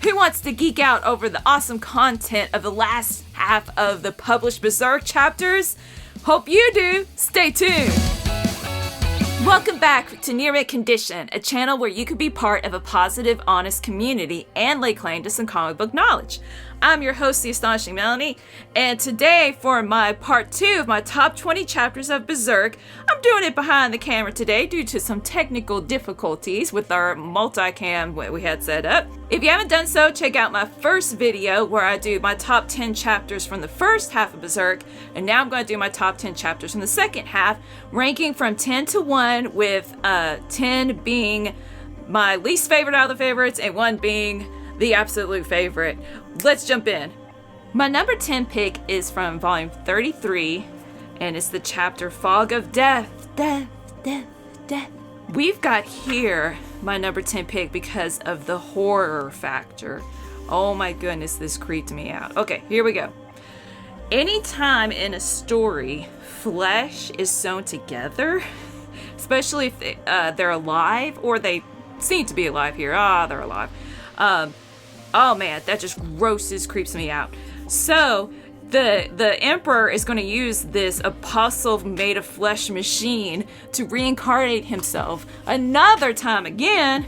Who wants to geek out over the awesome content of the last half of the published BERSERK chapters? Hope you do. Stay tuned. Welcome back to Near Mint Condition, a channel where you could be part of a positive, honest community and lay claim to some comic book knowledge. I'm your host, the Astonishing Melanie, and today for my part 2 of my top 20 chapters of BERSERK, I'm doing it behind the camera today due to some technical difficulties with our multicam we had set up. If you haven't done so, check out my first video where I do my top 10 chapters from the first half of BERSERK, and now I'm going to do my top 10 chapters from the second half, ranking from 10 to 1, with 10 being my least favorite out of the favorites and 1 being the absolute favorite. Let's jump in. My number 10 pick is from volume 33, and it's the chapter Fog of Death. Death. We've got here my number 10 pick because of the horror factor. Oh my goodness, this creeped me out. Okay, here we go. Anytime in a story flesh is sewn together, especially if they're alive, or they seem to be alive here. They're alive. Oh man, that just creeps me out. So the emperor is going to use this apostle made of flesh machine to reincarnate himself another time again,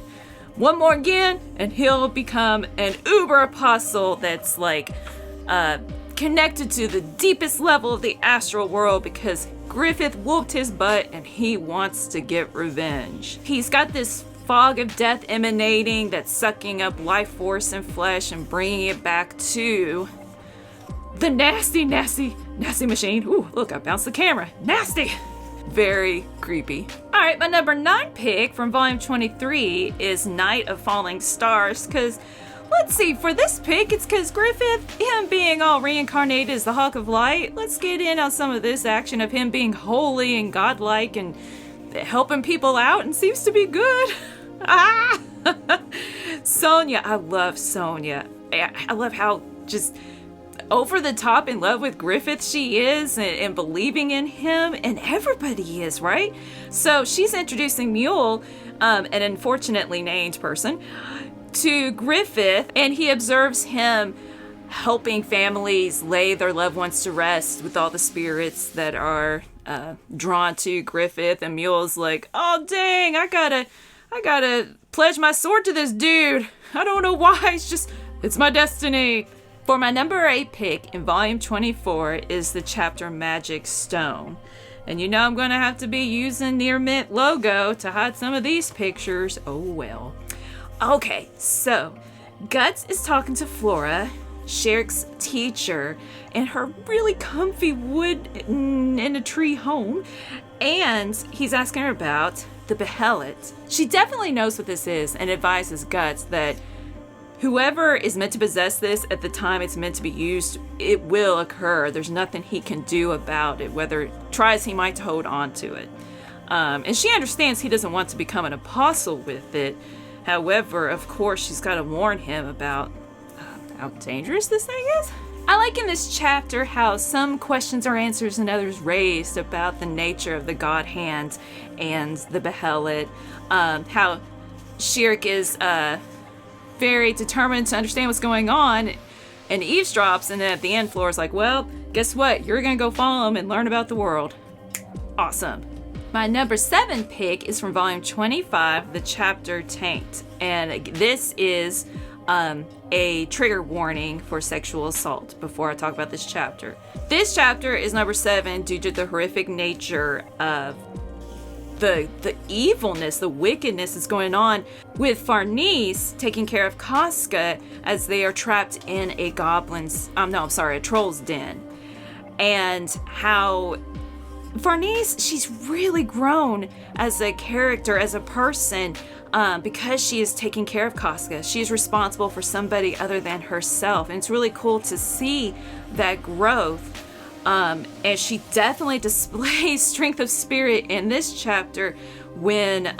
one more again, and he'll become an uber apostle that's like connected to the deepest level of the astral world because Griffith whooped his butt and he wants to get revenge. He's got this fog of death emanating that's sucking up life force and flesh and bringing it back to the nasty machine. Ooh, look, I bounced the camera. Nasty. Very creepy. All right, my number 9 pick from volume 23 is Night of Falling Stars, because let's see, for this pick, it's because Griffith, him being all reincarnated as the Hawk of Light, let's get in on some of this action of him being holy and godlike and helping people out, and seems to be good. Sonia, I love Sonia. I love how just over the top in love with Griffith she is, and believing in him, and everybody is, right? So she's introducing Mule, an unfortunately named person, to Griffith, and he observes him helping families lay their loved ones to rest with all the spirits that are drawn to Griffith. And Mule's like, oh dang, I gotta pledge my sword to this dude. I don't know why, it's my destiny. For my number 8 pick in volume 24 is the chapter Magic Stone. And you know I'm gonna have to be using Near Mint logo to hide some of these pictures. Oh well. Okay, so Guts is talking to Flora, Sherrick's teacher, in her really comfy wood in a tree home, and he's asking her about the Behelit. She definitely knows what this is and advises Guts that whoever is meant to possess this at the time it's meant to be used, it will occur. There's nothing he can do about it, whether it tries he might to hold on to it. And she understands he doesn't want to become an apostle with it. However, of course, she's got to warn him about how dangerous this thing is. I like in this chapter how some questions are answered and others raised about the nature of the God Hand and the Behelit. How Sherrick is very determined to understand what's going on and eavesdrops, and then at the end Flora's like, well, guess what? You're gonna go follow him and learn about the world. Awesome. My number 7 pick is from volume 25, the chapter Taint. And this is a trigger warning for sexual assault before I talk about this chapter. This chapter is number 7 due to the horrific nature of the evilness, the wickedness that's going on with Farnese taking care of Casca as they are trapped in a a troll's den. And how Farnese, she's really grown as a character, as a person, because she is taking care of Casca. She is responsible for somebody other than herself, and it's really cool to see that growth. And she definitely displays strength of spirit in this chapter when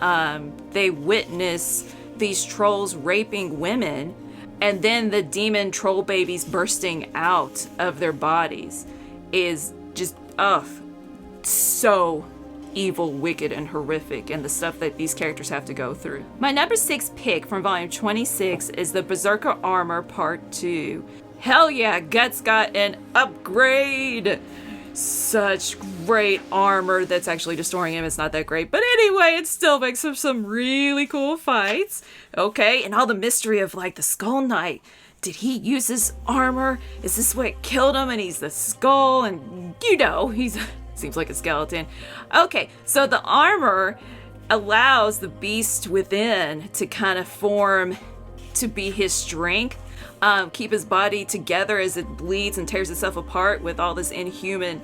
they witness these trolls raping women, and then the demon troll babies bursting out of their bodies is just, so evil, wicked, and horrific, and the stuff that these characters have to go through. My number 6 pick from volume 26 is the Berserker Armor Part 2. Hell yeah, Guts got an upgrade! Such great armor that's actually destroying him. It's not that great, but anyway, it still makes for some really cool fights. Okay, and all the mystery of like the Skull Knight. Did he use his armor? Is this what killed him? And he's the skull, and you know, he's seems like a skeleton. Okay, so the armor allows the beast within to kind of form to be his strength. Keep his body together as it bleeds and tears itself apart with all this inhuman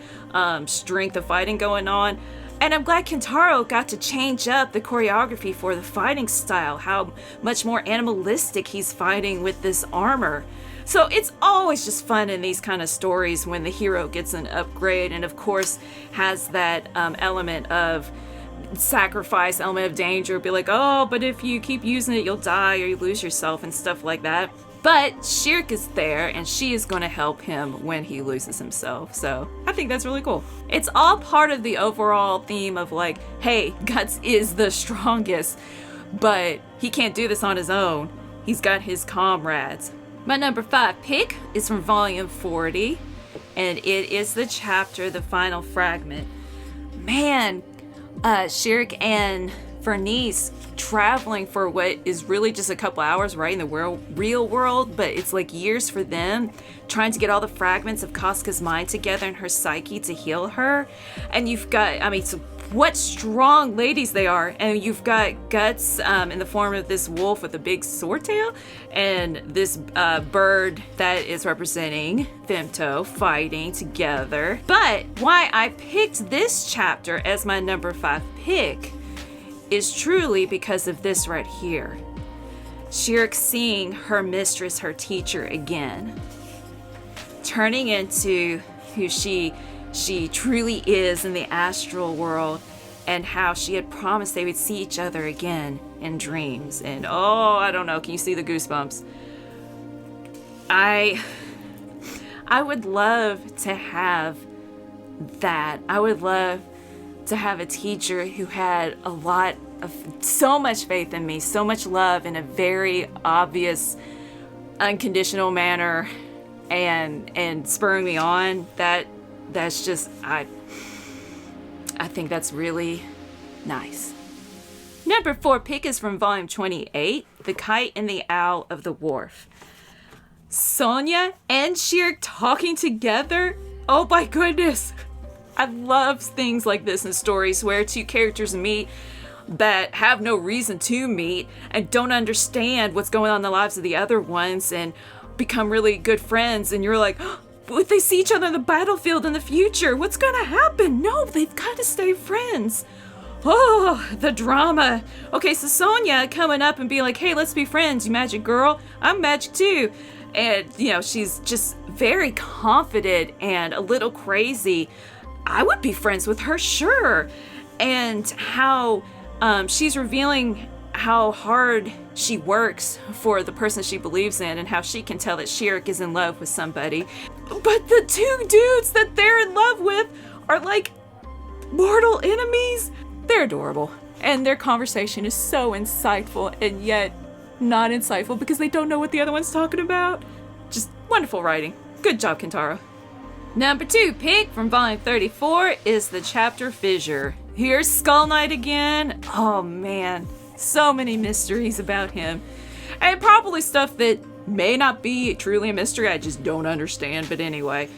strength of fighting going on. And I'm glad Kentaro got to change up the choreography for the fighting style, how much more animalistic he's fighting with this armor. So it's always just fun in these kind of stories when the hero gets an upgrade and of course has that element of sacrifice, element of danger, be like, oh, but if you keep using it, you'll die or you lose yourself and stuff like that. But Shirk is there, and she is going to help him when he loses himself. So I think that's really cool. It's all part of the overall theme of like, hey, Guts is the strongest, but he can't do this on his own. He's got his comrades. My number 5 pick is from volume 40, and it is the chapter, The Final Fragment. Man, Shirk and Vernice traveling for what is really just a couple hours, right, in the real world, but it's like years for them, trying to get all the fragments of Casca's mind together in her psyche to heal her. And you've got, I mean, so what strong ladies they are. And you've got Guts in the form of this wolf with a big sword tail, and this bird that is representing Femto fighting together. But why I picked this chapter as my number 5 pick is truly because of this right here. Shirk seeing her mistress, her teacher again, turning into who she truly is in the astral world, and how she had promised they would see each other again in dreams. And oh, I don't know, can you see the goosebumps? I would love to have that. I would love to have a teacher who had a lot of, so much faith in me, so much love in a very obvious, unconditional manner, and spurring me on. That's just, I think that's really nice. Number 4 pick is from volume 28, The Kite and the Owl of the Wharf. Sonia and Shirk talking together? Oh my goodness! I love things like this in stories where two characters meet that have no reason to meet and don't understand what's going on in the lives of the other ones and become really good friends, and you're like, oh, if they see each other on the battlefield in the future, what's gonna happen? No, they've got to stay friends. Oh, the drama. Okay, so Sonia coming up and being like, hey, let's be friends, you magic girl. I'm magic too. And, you know, she's just very confident and a little crazy. I would be friends with her, sure. And how she's revealing how hard she works for the person she believes in, and how she can tell that Shirk is in love with somebody. But the two dudes that they're in love with are like mortal enemies. They're adorable. And their conversation is so insightful, and yet not insightful because they don't know what the other one's talking about. Just wonderful writing. Good job, Kentaro. Number 2 pick from volume 34 is the chapter Fissure. Here's Skull Knight again. Oh man, so many mysteries about him. And probably stuff that may not be truly a mystery, I just don't understand, but anyway.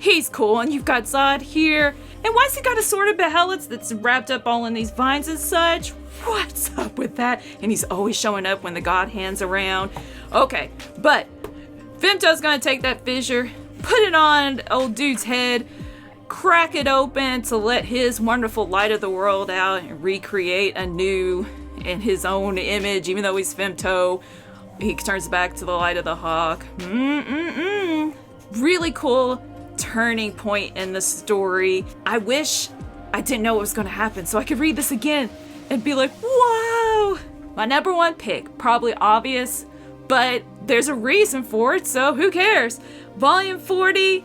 He's cool, and you've got Zod here. And why's he got a sword of Behelitz that's wrapped up all in these vines and such? What's up with that? And he's always showing up when the god hand's around. Okay, but Femto's gonna take that fissure, put it on old dude's head, crack it open to let his wonderful light of the world out and recreate anew in his own image. Even though he's Femto, he turns back to the light of the hawk. Really cool turning point in the story. I wish I didn't know what was going to happen so I could read this again and be like, whoa! My number 1 pick, probably obvious, but there's a reason for it, so who cares? Volume 40,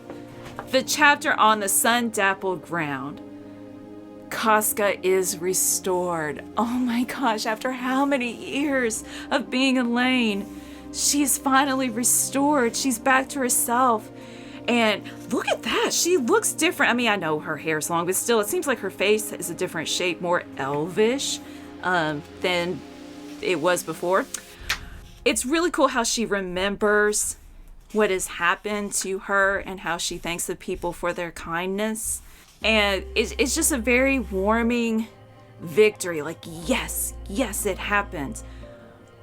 the chapter on the sun-dappled ground. Casca is restored. Oh my gosh, after how many years of being Elaine, she's finally restored. She's back to herself. And look at that. She looks different. I mean, I know her hair's long, but still, it seems like her face is a different shape, more elvish than it was before. It's really cool how she remembers what has happened to her and how she thanks the people for their kindness. And it's just a very warming victory. Like, yes, it happened.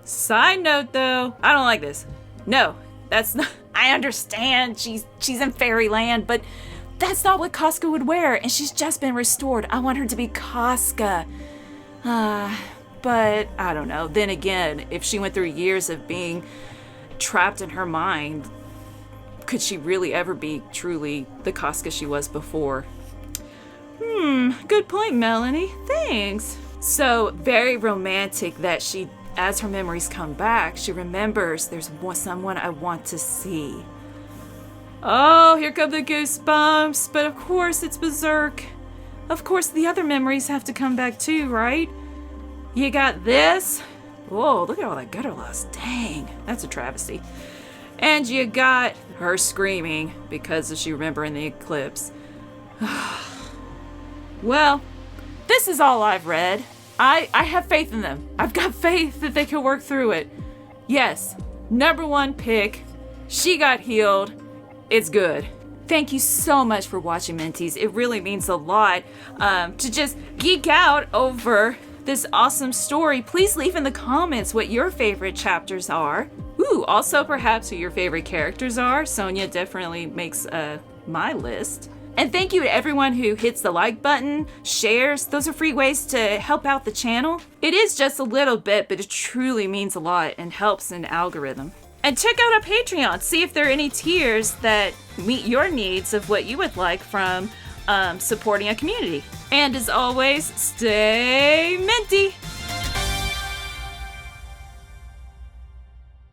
Side note, though, I don't like this. No, that's not... I understand she's in fairyland, but that's not what Casca would wear, and she's just been restored. I want her to be Casca. But I don't know. Then again, if she went through years of being trapped in her mind, could she really ever be truly the Casca she was before? Good point, Melanie. Thanks. So, very romantic that she, as her memories come back, she remembers there's someone I want to see. Oh, here come the goosebumps. But of course, it's Berserk. Of course, the other memories have to come back too, right? You got this. Whoa, look at all that gutter loss. Dang, that's a travesty. And you got her screaming because she remembered in the eclipse. Well, this is all I've read. I have faith in them. I've got faith that they can work through it. Yes, number one pick. She got healed. It's good. Thank you so much for watching, Mentees. It really means a lot to just geek out over this awesome story. Please leave in the comments what your favorite chapters are. Ooh, also perhaps who your favorite characters are. Sonia definitely makes my list. And thank you to everyone who hits the like button, shares. Those are free ways to help out the channel. It is just a little bit, but it truly means a lot and helps in the algorithm. And check out our Patreon. See if there are any tiers that meet your needs of what you would like from supporting a community. And as always, stay minty!